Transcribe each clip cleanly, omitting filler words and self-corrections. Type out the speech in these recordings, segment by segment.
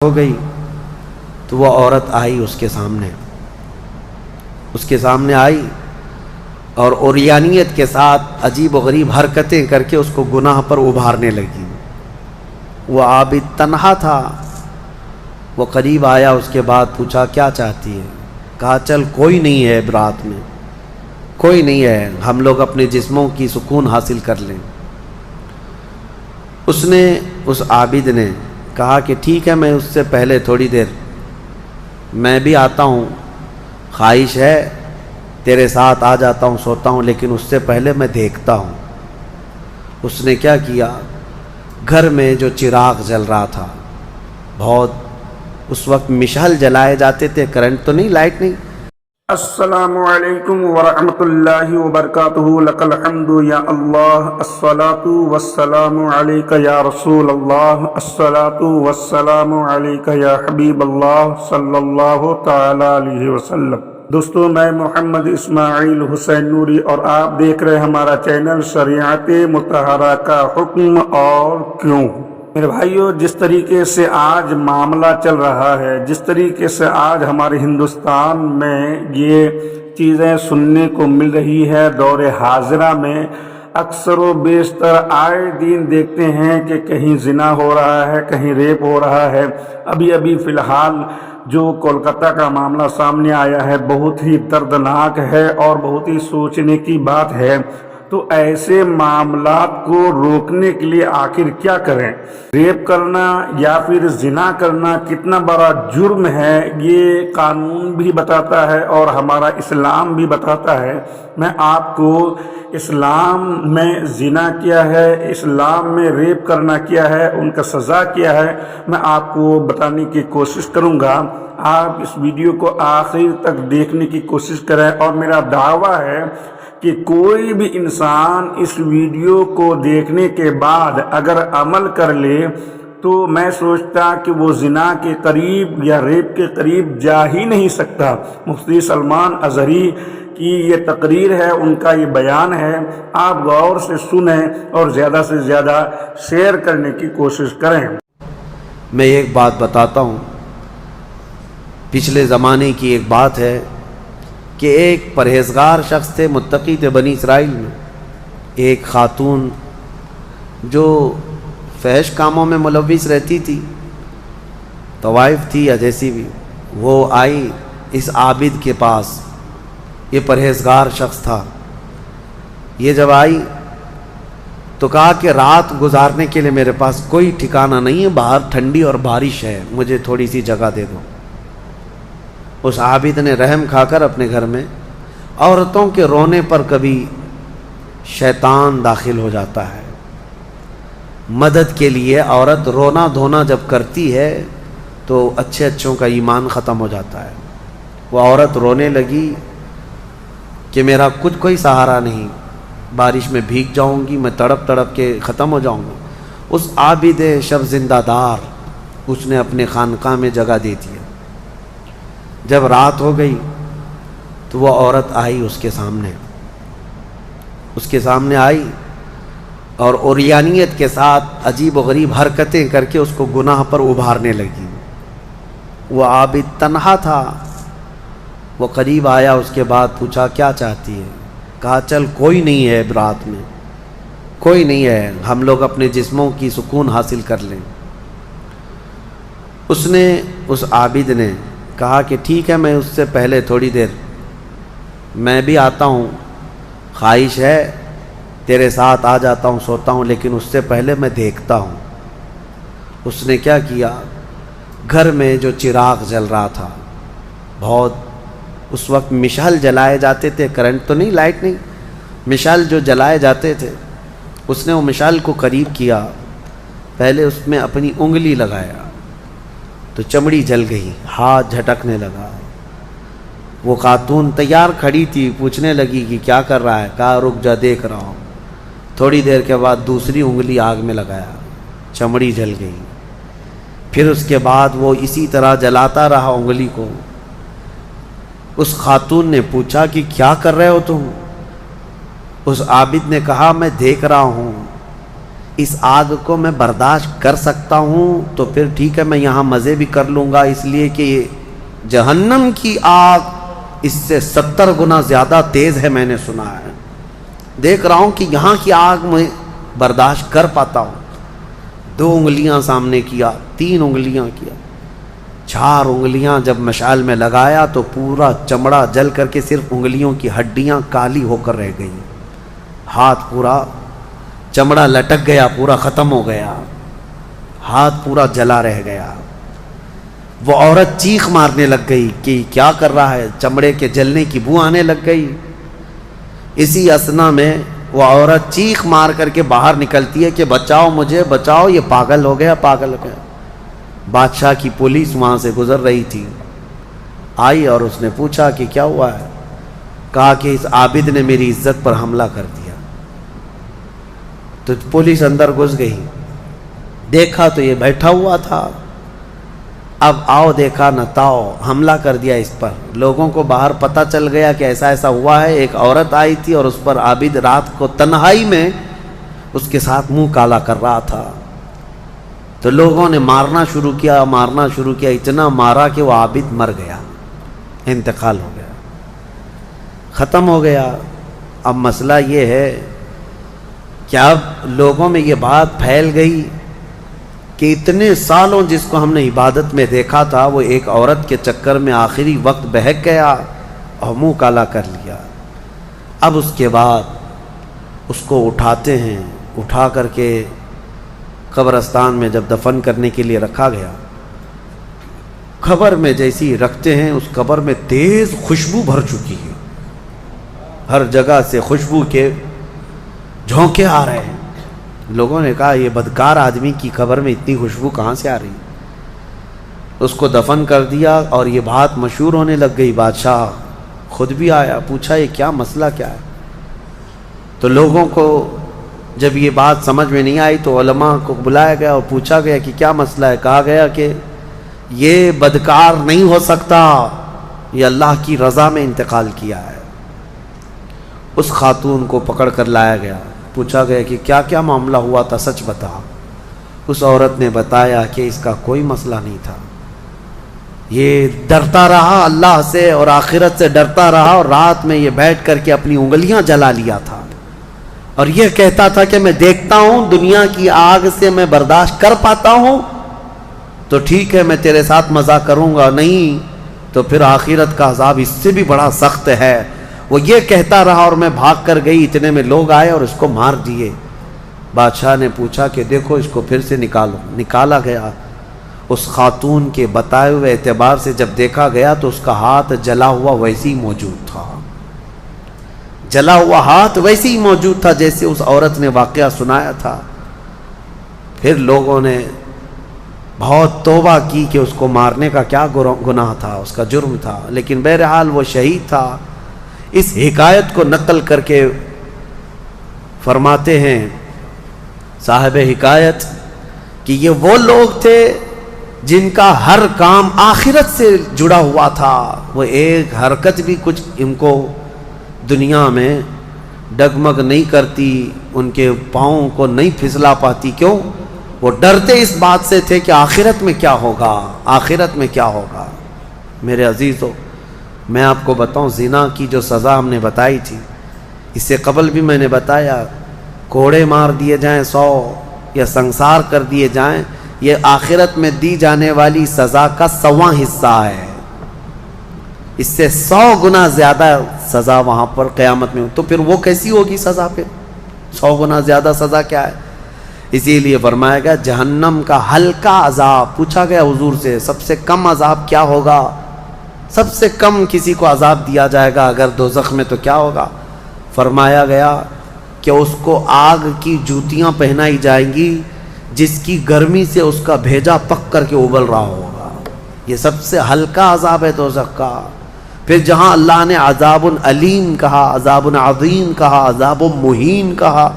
ہو گئی تو وہ عورت آئی اس کے سامنے آئی اور اوریانیت کے ساتھ عجیب و غریب حرکتیں کر کے اس کو گناہ پر ابھارنے لگی۔ وہ عابد تنہا تھا، وہ قریب آیا، اس کے بعد پوچھا کیا چاہتی ہے؟ کہا چل کوئی نہیں ہے برات میں، کوئی نہیں ہے، ہم لوگ اپنے جسموں کی سکون حاصل کر لیں۔ اس عابد نے کہا کہ ٹھیک ہے، میں اس سے پہلے تھوڑی دیر میں بھی آتا ہوں، خواہش ہے تیرے ساتھ آ جاتا ہوں، سوتا ہوں، لیکن اس سے پہلے میں دیکھتا ہوں۔ اس نے کیا کیا، گھر میں جو چراغ جل رہا تھا، بہت اس وقت مشعل جلائے جاتے تھے، کرنٹ تو نہیں، لائٹ نہیں۔ السلام علیکم ورحمۃ اللہ وبرکاتہ، لک الحمد یا اللہ، الصلاۃ والسلام علیک یا رسول اللہ، الصلاۃ والسلام علیک یا حبیب اللہ صلی اللہ تعالی علیہ وسلم۔ دوستو، میں محمد اسماعیل حسین نوری اور آپ دیکھ رہے ہیں ہمارا چینل شریعت مطہرہ کا حکم اور کیوں۔ میرے بھائیو، جس طریقے سے آج معاملہ چل رہا ہے، جس طریقے سے آج ہمارے ہندوستان میں یہ چیزیں سننے کو مل رہی ہے، دور حاضرہ میں اکثر و بیشتر آئے دن دیکھتے ہیں کہ کہیں زنا ہو رہا ہے، کہیں ریپ ہو رہا ہے۔ ابھی فی الحال جو کولکتہ کا معاملہ سامنے آیا ہے، بہت ہی دردناک ہے اور بہت ہی سوچنے کی بات ہے۔ تو ایسے معاملات کو روکنے کے لیے آخر کیا کریں؟ ریپ کرنا یا پھر زنا کرنا کتنا بڑا جرم ہے، یہ قانون بھی بتاتا ہے اور ہمارا اسلام بھی بتاتا ہے۔ میں آپ کو اسلام میں زنا کیا ہے، اسلام میں ریپ کرنا کیا ہے، ان کا سزا کیا ہے، میں آپ کو بتانے کی کوشش کروں گا۔ آپ اس ویڈیو کو آخر تک دیکھنے کی کوشش کریں، اور میرا دعویٰ ہے کہ کوئی بھی انسان اس ویڈیو کو دیکھنے کے بعد اگر عمل کر لے تو میں سوچتا کہ وہ زنا کے قریب یا ریپ کے قریب جا ہی نہیں سکتا۔ مفتی سلمان ازہری کی یہ تقریر ہے، ان کا یہ بیان ہے، آپ غور سے سنیں اور زیادہ سے زیادہ شیئر کرنے کی کوشش کریں۔ میں ایک بات بتاتا ہوں، پچھلے زمانے کی ایک بات ہے کہ ایک پرہیزگار شخص تھے، متقی تھے بنی اسرائیل میں، ایک خاتون جو فحش کاموں میں ملوث رہتی تھی، طوائف تھی یا جیسی بھی، وہ آئی اس عابد کے پاس، یہ پرہیزگار شخص تھا۔ یہ جب آئی تو کہا کہ رات گزارنے کے لیے میرے پاس کوئی ٹھکانہ نہیں ہے، باہر ٹھنڈی اور بارش ہے، مجھے تھوڑی سی جگہ دے دو۔ اس عابد نے رحم کھا کر اپنے گھر میں عورتوں کے رونے پر کبھی شیطان داخل ہو جاتا ہے۔ مدد کے لیے عورت رونا دھونا جب کرتی ہے تو اچھوں کا ایمان ختم ہو جاتا ہے۔ وہ عورت رونے لگی کہ میرا کچھ کوئی سہارا نہیں، بارش میں بھیگ جاؤں گی، میں تڑپ تڑپ کے ختم ہو جاؤں گا۔ اس عابد شب زندہ دار اس نے اپنے خانقاہ میں جگہ دی تھی۔ جب رات ہو گئی تو وہ عورت آئی اس کے سامنے آئی اور اوریانیت کے ساتھ عجیب و غریب حرکتیں کر کے اس کو گناہ پر ابھارنے لگی۔ وہ عابد تنہا تھا، وہ قریب آیا، اس کے بعد پوچھا کیا چاہتی ہے؟ کہا چل کوئی نہیں ہے برات میں، کوئی نہیں ہے، ہم لوگ اپنے جسموں کی سکون حاصل کر لیں۔ اس عابد نے کہا کہ ٹھیک ہے، میں اس سے پہلے تھوڑی دیر میں بھی آتا ہوں، خواہش ہے تیرے ساتھ آ جاتا ہوں، سوتا ہوں، لیکن اس سے پہلے میں دیکھتا ہوں۔ اس نے کیا کیا، گھر میں جو چراغ جل رہا تھا، بہت اس وقت مشعل جلائے جاتے تھے، کرنٹ تو نہیں، لائٹ نہیں، مشعل جو جلائے جاتے تھے، اس نے وہ مشعل کو قریب کیا، پہلے اس میں اپنی انگلی لگایا تو چمڑی جل گئی، ہاتھ جھٹکنے لگا۔ وہ خاتون تیار کھڑی تھی، پوچھنے لگی کہ کیا کر رہا ہے؟ کہا رک جا، دیکھ رہا ہوں۔ تھوڑی دیر کے بعد دوسری انگلی آگ میں لگایا، چمڑی جل گئی۔ پھر اس کے بعد وہ اسی طرح جلاتا رہا انگلی کو۔ اس خاتون نے پوچھا کہ کیا کر رہے ہو تم؟ اس عابد نے کہا میں دیکھ رہا ہوں اس آگ کو میں برداشت کر سکتا ہوں تو پھر ٹھیک ہے، میں یہاں مزے بھی کر لوں گا، اس لیے کہ جہنم کی آگ اس سے 70 گنا زیادہ تیز ہے، میں نے سنا ہے، دیکھ رہا ہوں کہ یہاں کی آگ میں برداشت کر پاتا ہوں۔ 2 انگلیاں سامنے کیا، 3 انگلیاں کیا، 4 انگلیاں جب مشعل میں لگایا تو پورا چمڑا جل کر کے صرف انگلیوں کی ہڈیاں کالی ہو کر رہ گئیں، ہاتھ پورا چمڑا لٹک گیا، پورا ختم ہو گیا، ہاتھ پورا جلا رہ گیا۔ وہ عورت چیخ مارنے لگ گئی کہ کیا کر رہا ہے، چمڑے کے جلنے کی بو آنے لگ گئی۔ اسی اثنا میں وہ عورت چیخ مار کر کے باہر نکلتی ہے کہ بچاؤ مجھے، بچاؤ، یہ پاگل ہو گیا، پاگل ہو گیا۔ بادشاہ کی پولیس وہاں سے گزر رہی تھی، آئی اور اس نے پوچھا کہ کیا ہوا ہے؟ کہا کہ اس عابد نے میری عزت پر حملہ کر دیا۔ تو پولیس اندر گھس گئی، دیکھا تو یہ بیٹھا ہوا تھا، اب آؤ دیکھا نہ تاؤ، حملہ کر دیا اس پر۔ لوگوں کو باہر پتہ چل گیا کہ ایسا ایسا ہوا ہے، ایک عورت آئی تھی اور اس پر عابد رات کو تنہائی میں اس کے ساتھ منہ کالا کر رہا تھا۔ تو لوگوں نے مارنا شروع کیا، اتنا مارا کہ وہ عابد مر گیا، انتقال ہو گیا، ختم ہو گیا۔ اب مسئلہ یہ ہے کہ اب لوگوں میں یہ بات پھیل گئی کہ اتنے سالوں جس کو ہم نے عبادت میں دیکھا تھا وہ ایک عورت کے چکر میں آخری وقت بہک گیا اور منہ کالا کر لیا۔ اب اس کے بعد اس کو اٹھاتے ہیں، اٹھا کر کے قبرستان میں جب دفن کرنے کے لیے رکھا گیا، قبر میں جیسی رکھتے ہیں اس قبر میں تیز خوشبو بھر چکی ہے، ہر جگہ سے خوشبو کے جھونکے آ رہے ہیں۔ لوگوں نے کہا یہ بدکار آدمی کی قبر میں اتنی خوشبو کہاں سے آ رہی؟ اس کو دفن کر دیا اور یہ بات مشہور ہونے لگ گئی۔ بادشاہ خود بھی آیا، پوچھا یہ کیا مسئلہ کیا ہے؟ تو لوگوں کو جب یہ بات سمجھ میں نہیں آئی تو علماء کو بلایا گیا اور پوچھا گیا کہ کیا مسئلہ ہے؟ کہا گیا کہ یہ بدکار نہیں ہو سکتا، یہ اللہ کی رضا میں انتقال کیا ہے۔ اس خاتون کو پکڑ کر لایا گیا، پوچھا گیا کہ کیا کیا معاملہ ہوا تھا، سچ بتا۔ اس عورت نے بتایا کہ اس کا کوئی مسئلہ نہیں تھا، یہ ڈرتا رہا اللہ سے اور آخرت سے ڈرتا رہا، اور رات میں یہ بیٹھ کر کے اپنی انگلیاں جلا لیا تھا، اور یہ کہتا تھا کہ میں دیکھتا ہوں دنیا کی آگ سے میں برداشت کر پاتا ہوں تو ٹھیک ہے میں تیرے ساتھ مزہ کروں گا، نہیں تو پھر آخرت کا عذاب اس سے بھی بڑا سخت ہے۔ وہ یہ کہتا رہا اور میں بھاگ کر گئی، اتنے میں لوگ آئے اور اس کو مار دیے۔ بادشاہ نے پوچھا کہ دیکھو اس کو پھر سے نکالو، نکالا گیا۔ اس خاتون کے بتائے ہوئے اعتبار سے جب دیکھا گیا تو اس کا ہاتھ جلا ہوا ویسے ہی موجود تھا، جلا ہوا ہاتھ ویسے ہی موجود تھا جیسے اس عورت نے واقعہ سنایا تھا۔ پھر لوگوں نے بہت توبہ کی کہ اس کو مارنے کا کیا گناہ تھا، اس کا جرم تھا، لیکن بہرحال وہ شہید تھا۔ اس حکایت کو نقل کر کے فرماتے ہیں صاحب حکایت کہ یہ وہ لوگ تھے جن کا ہر کام آخرت سے جڑا ہوا تھا، وہ ایک حرکت بھی کچھ ان کو دنیا میں ڈگمگ نہیں کرتی، ان کے پاؤں کو نہیں پھسلا پاتی۔ کیوں؟ وہ ڈرتے اس بات سے تھے کہ آخرت میں کیا ہوگا، آخرت میں کیا ہوگا۔ میرے عزیزو، میں آپ کو بتاؤں زنا کی جو سزا ہم نے بتائی تھی، اس سے قبل بھی میں نے بتایا، کوڑے مار دیے جائیں 100 یا سنسار کر دیے جائیں، یہ آخرت میں دی جانے والی سزا کا 100واں حصہ ہے، اس سے 100 گنا زیادہ سزا وہاں پر قیامت میں۔ تو پھر وہ کیسی ہوگی سزا؟ پھر 100 گنا زیادہ سزا کیا ہے؟ اسی لیے فرمایا گیا جہنم کا ہلکا عذاب۔ پوچھا گیا حضور سے سب سے کم عذاب کیا ہوگا؟ سب سے کم کسی کو عذاب دیا جائے گا اگر دوزخ میں تو کیا ہوگا؟ فرمایا گیا کہ اس کو آگ کی جوتیاں پہنائی جائیں گی جس کی گرمی سے اس کا بھیجا پک کر کے ابل رہا ہوگا۔ یہ سب سے ہلکا عذاب ہے دوزخ کا۔ پھر جہاں اللہ نے عذاب علیم کہا، عذاب عظیم کہا، عذاب مہین کہا،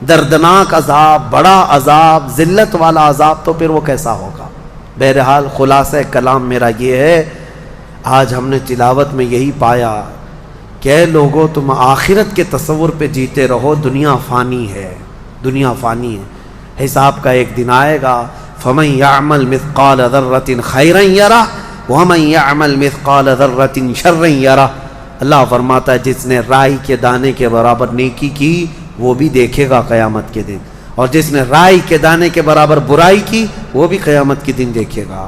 دردناک عذاب، بڑا عذاب، ذلت والا عذاب، تو پھر وہ کیسا ہوگا؟ بہرحال خلاصہ کلام میرا یہ ہے، آج ہم نے تلاوت میں یہی پایا کہ اے لوگو تم آخرت کے تصور پہ جیتے رہو، دنیا فانی ہے، دنیا فانی ہے۔ حساب کا ایک دن آئے گا. فمن یعمل مثقال ذرۃ خیرا یرہ ومن یعمل مثقال ذرۃ شرا یرہ. اللہ فرماتا ہے جس نے رائی کے دانے کے برابر نیکی کی وہ بھی دیکھے گا قیامت کے دن، اور جس نے رائی کے دانے کے برابر برائی کی وہ بھی قیامت کے دن دیکھے گا.